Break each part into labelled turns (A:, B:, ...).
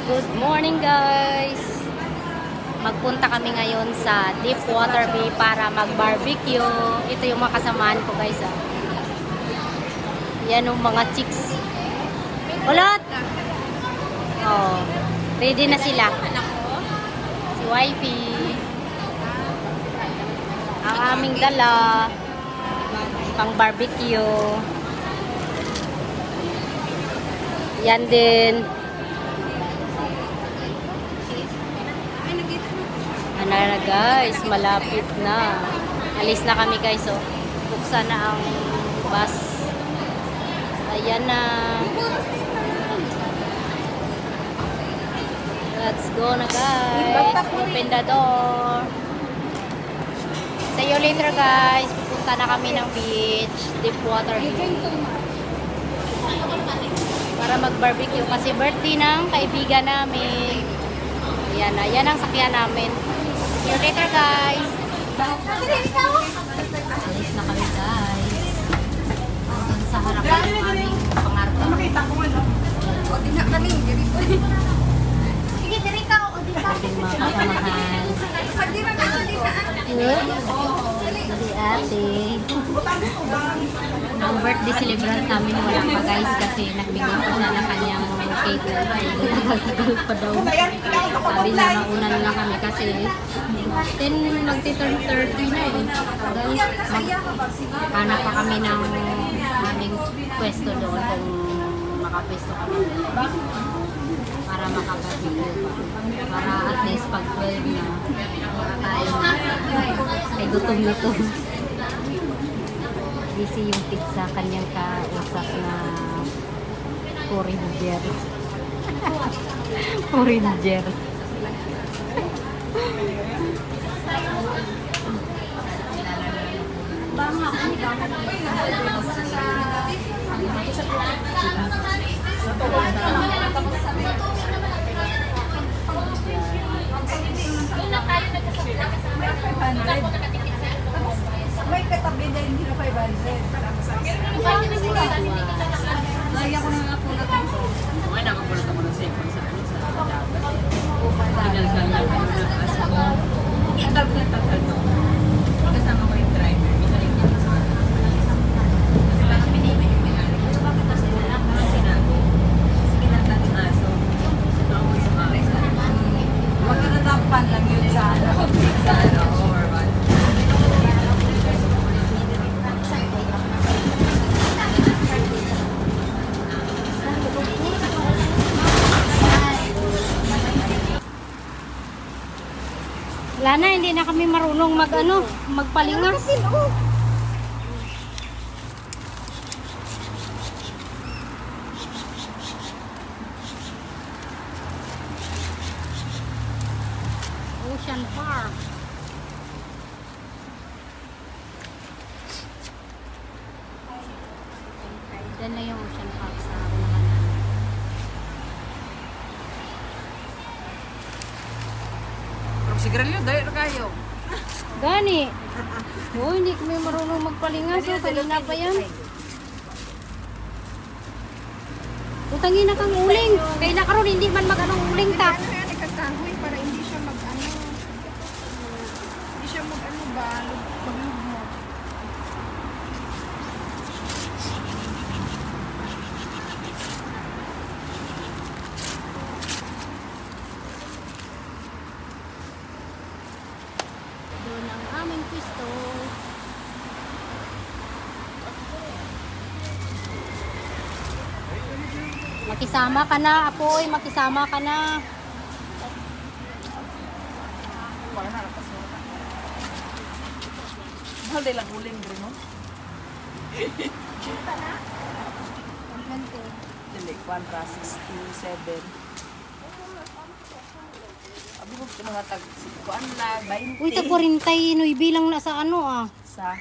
A: Good morning guys! Magpunta kami ngayon sa Deepwater Bay para mag-barbecue. Ito yung mga kasamaan ko guys. Yan yung mga chicks. Ulot! Oh, ready na sila. Si Wifey. Ang aming dala. Pang barbecue. Yan din. Ano na guys, malapit na. Alis na kami guys, oh. Buksan na ang bus. Ayan na. Let's go na guys. Open the door. See you later guys. Pupunta na kami ng beach, Deepwater Bay. Para mag-barbecue kasi birthday ng kaibigan namin. Ayan na, yan ang sakyan namin. See you later guys. Alis na kami guys. Doon sa harapan ng aming pangarap.
B: Makita ko ano. O di na kami, diri po. Sige, diri ka o di ka.
A: Ating mga kapamahal.
B: Pag di na ka diri na.
A: Dali ate. Ang birthday celebrant namin wala pa guys kasi nagbigay pa siya ng kanyang cake. Tagal pa daw. Sabi niya mauna na lang kami kasi 10 magti-turn 30 na eh. Guys, hanap pa kami ng aming pwesto doon kung makapwesto kami. Para makabarbecue pa. Para at least pag 12 na tayo ay gutom-gutom. Busy yung pizza kanyang kausap na foreigner. Foreigner.
B: May katabi na hindi na 500. Lagi ako na po na tayo.
C: Okay, nakapulat ako ng second sa ano sa dapat. Pinalgal lang ako ng asama. Itab na tatanong. Kasama ko yung driver. Minalik niya sa mga. Kasi ba pinili yung may-ari. Bakit kasi na lang kasi sinabi. Sige lang tayo aso. Ito ako sa mga isa.
B: Huwag na natapan lang yun sa ano.
C: Sa ano or what.
A: Wala na, hindi na kami marunong magpalingas. Ocean Park. Diyan na yung Ocean Park sa unahan namin.
C: Sigarilyo, dahil na kayo.
A: Gani. Oh, hindi kami marunong magpalingas. So, kanina pa yan. Utangin na kang uling. Kaya na karon hindi man mag-anong uling ta.
B: Kaya nagkakahoy para hindi siya mag-ano. Hindi siya mag-ano ba? Maglugmok.
A: Doon ang aming pwesto. Makisama ka na, apoy. Makisama ka na.
C: Mahal din lang uling rin, no? Dili, 167. Abi mo sa mga tag-sikuan na, 20.
A: Uy, ta 49 bilang na sa ano ah. Sa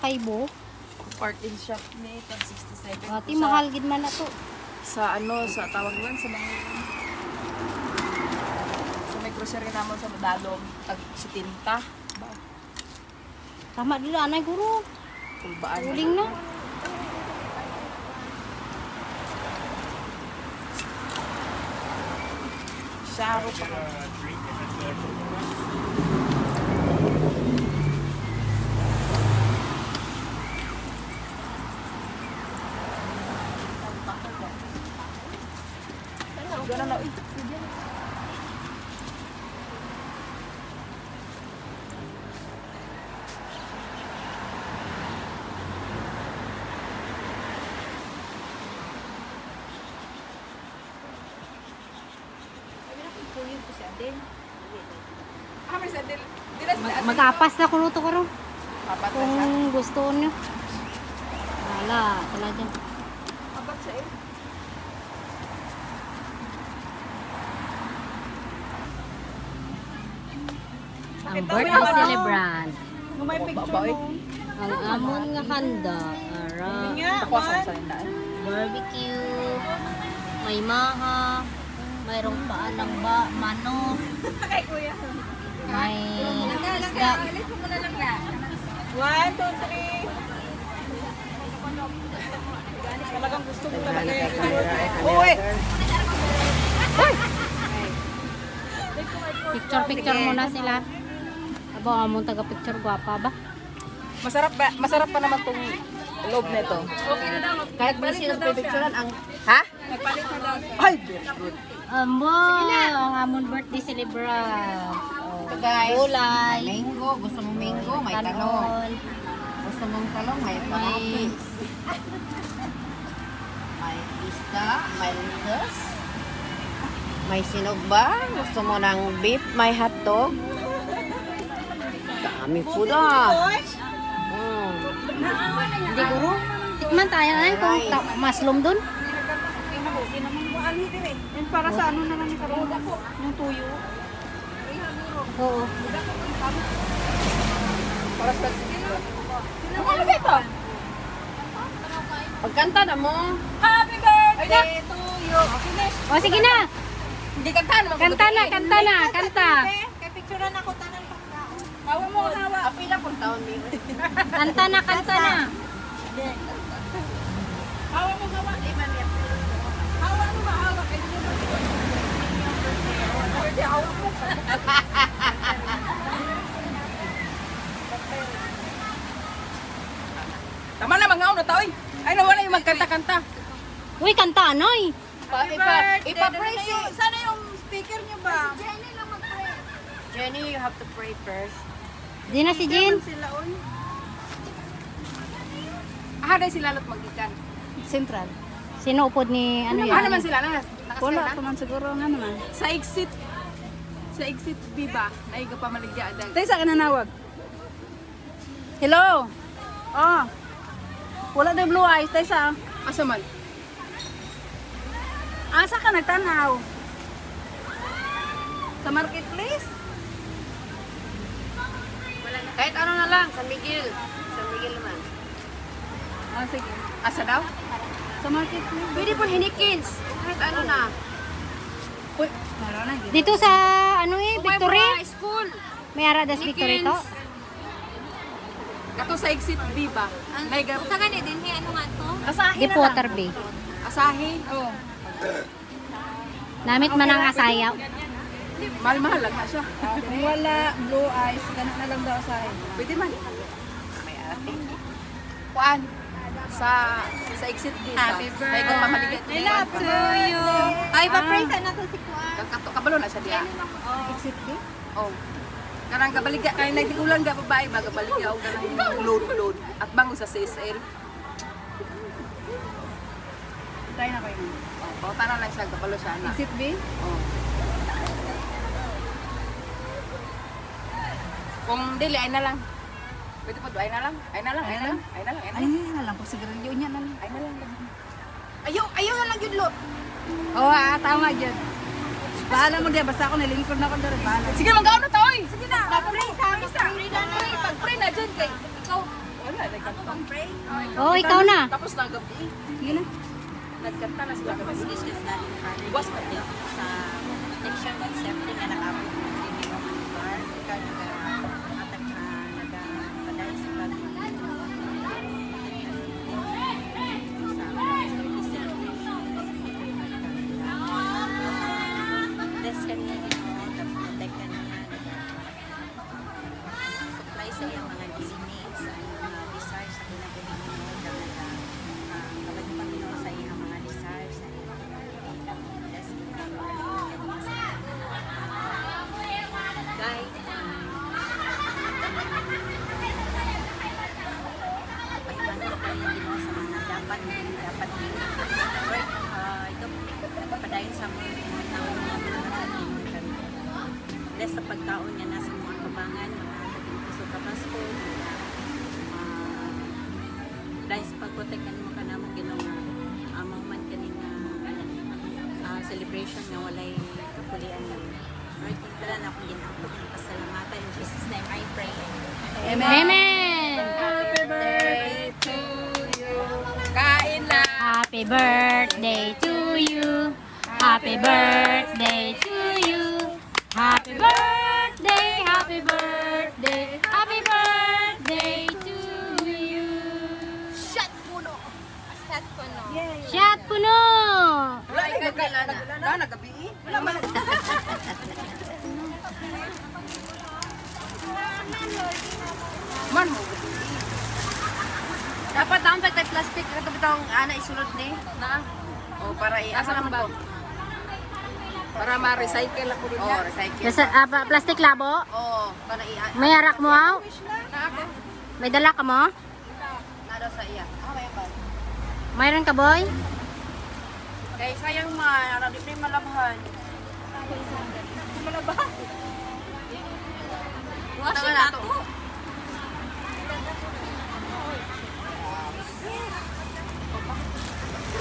A: Kaibo.
C: Part-in shop ni, tag-67.
A: Ati mahal gid man na to.
C: Sa ano, sa tawag man, sa mga... Sa may grocery naman sa Madalong, tag-70.
A: Tama dito anay guro.
C: Tulbaan.
A: Uling na.
B: Saro pa. Gana na, uy.
A: Mag-apas na kuno to karon.
B: Apat na siya.
A: Kung gusto niyo. Wala, talaga.
B: Apat siya eh.
A: Ang birthday celebrant.
B: May picture mo.
A: Ang amon nga handa. Ara.
B: Takwasan sa nila.
A: Barbecue. May maha. Mayroong paan ng manok.
B: Kay kuya.
A: May isda.
B: Alis mo muna lang na. 1, 2, 3. Talagang gusto mo talaga yung uy!
A: Picture muna sila. Aba, amon taga-picture gwapa ba?
B: Masarap pa naman tong loob nito. Okay na daw. Kahit ba sino pipicturean ang... Ha? Nagpalit na daw. Ay, very good.
A: Amo, ang amon birthday celebrant. Oh,
D: Guys,
A: gulay.
D: mango, gusto mo mango, may talong.
A: Kanon.
D: Gusto mong talong, may
A: May
D: kamatis. May isda, may lettuce. May sinugba, gusto mo ng beef, may hotdog. Dami food ah.
A: Hindi guro. Tikman tayo na kung maslom dun.
B: Yan para sa ano na lang yung karoon. Yung tuyo.
A: Oo.
B: Para sa... Ano ba ito?
D: Pagkanta na mo.
B: Happy birthday to you.
A: O sige na.
B: Hindi kantahan mo.
A: Kanta na. Kanta.
B: Kay picturean ako tanan pagkaon. Hawa mo, hawa.
D: Apila kung taon din.
A: Kanta na.
B: Hawa mo, hawa. Hawa mo ba, hawa. Birthday, hawa mo. Tama na, mga una tao. Ay, nawala yung magkanta-kanta.
A: Uy, kanta anoy.
D: Ipa-pray si...
B: Sana yung speaker niyo ba?
D: Jenny, you have to pray first.
A: Di na si Jean.
B: Sila on. Haday sila lot magikan. Central.
A: Sino upod ni ano
B: Ano
A: yan?
B: naman sila na?
E: Wala pa man siguro nga naman.
B: Sa exit Biba, ay ka pa maligya adag.
E: Tayo sa kananawag. Hello? Oh. Wala na yung blue eyes. Tayo sa...
B: Asa man?
E: Asa ka nagtanaw? Sa marketplace?
D: Kahit ano na lang, San Miguel. San Miguel naman.
E: Oh, sige.
B: Asa daw?
E: Sa marketplace.
D: Pwede po hinikins. Kahit ano na.
E: Uy, meron na.
A: Dito sa ano Victory.
D: School.
A: May aradas Victory to.
B: Kato sa exit Biba. May ga
A: Sa gani din ano nga to?
E: Asahin
A: Deep
E: na lang.
A: Water Bay.
B: asahin. Oh.
A: Namit man ang asayaw.
B: Mahal-mahal lang na siya.
E: Kung wala blue eyes, ganun na lang daw asahin.
B: Pwede man. May ate. Kuan sa exit Biba. May ga pamaligya. I love you.
A: Ay, pa-praise na to si Kuan.
B: Kabalo na siya diya.
E: Exit B?
B: Oh. Karang kabaligya kay nagtigulan ga babae baga baligya og ganang load at bango sa CSL.
E: Try na kayo.
B: Oh, para lang siya kabalo siya na.
E: Exit B?
B: Oh. Kung dili ay na lang. Pwede po ay na lang. Ay na lang.
E: Ay, na lang. Pag sigarilyo niya na lang.
B: Ay na lang. Ayaw na lang yun lo.
E: Oo, tama dyan. Bahala mo diyan. Basta ako nilingkod na ako doon. Bahala.
B: Sige mag-aon na to oy. Sige na. Pag-pray sa amin. Pag-pray na dyan kay ikaw. Wala, nagkanta.
A: Oh, ikaw na.
B: Tapos na gabi.
E: Sige na.
B: Nagkanta na sila gabi. Was pa niya.
D: Sa protection and safety nga nakapit ng TV of bar. Ikaw nagpadala sa pag-
F: pagkaon niya nasa mga kabangan, mga puso kapasko, dahil sa pagprotektan mo ka naman ginawa, amang man kaning celebration nga walay kapulian na. Right, tala na akong ginapot ng pasalamatan. In Jesus' name I pray.
A: Amen!
B: Happy birthday to you. Kain na.
A: Happy birthday to you. Happy birthday to you. Happy birthday, happy birthday, happy birthday to you. Shot puno.
B: Wala ikaw kailan na. Nagabi. Wala man. Man mo.
D: Dapat daon tayo plastic kato bitong ana isulod ni na. O para asa naman to?
B: Para ma-recycle ako rin
D: Oh,
B: niya.
D: recycle.
A: Plastic labo?
D: Oh, para
A: May arak mo aw?
B: Na ako.
A: May dala ka mo?
D: nado sa iya. May ba?
A: Mayroon ka, boy?
D: Kay sayang man, ara di pa malabhan.
B: Malabhan.
D: Wash na to.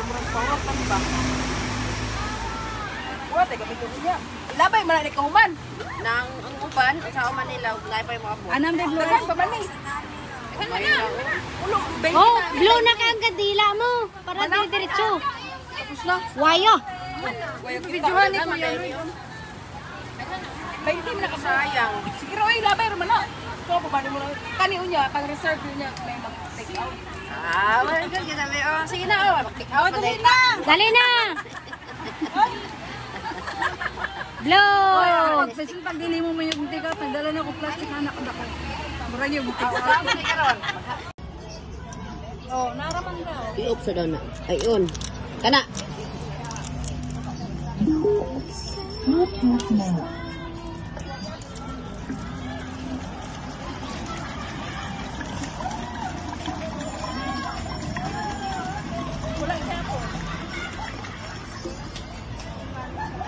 B: Murang pawakan ba? Wala tayo gamitin niya. Ilabay man na kahuman.
D: Nang ang uban sa Manila, nay pa yung mga buwan.
B: Anam din blue pa man ni. Ulo,
A: Oh, blow na ka ang dila mo. Para diretso.
B: tapos na.
A: Wayo.
B: Videohan ni Kuya Luis. 20 na
D: Sayang.
B: sige raw ilabay ra man na. So pa mo na kani unya pang reserve niya may mag-take out.
D: Ah, wala ka sabi. Oh, sige na. Oh, mag-take out
B: Dali
D: na.
B: na.
A: Dali na. Blow.
E: Pagpasin pag dili mo yung take out, nagdala na ko plastic anak ko dako. Murag yung take out.
D: Salamat ni karon.
B: Oh, naraman daw.
D: Iop sa doon. Ay, yun. Kana.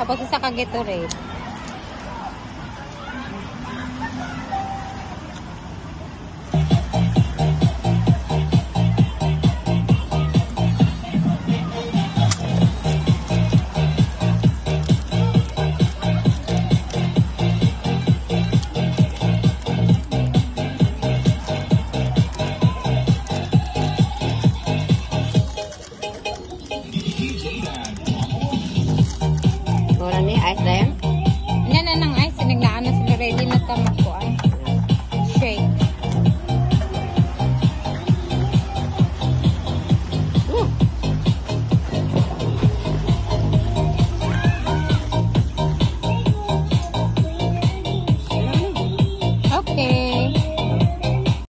A: Tapos isa ka Gatorade.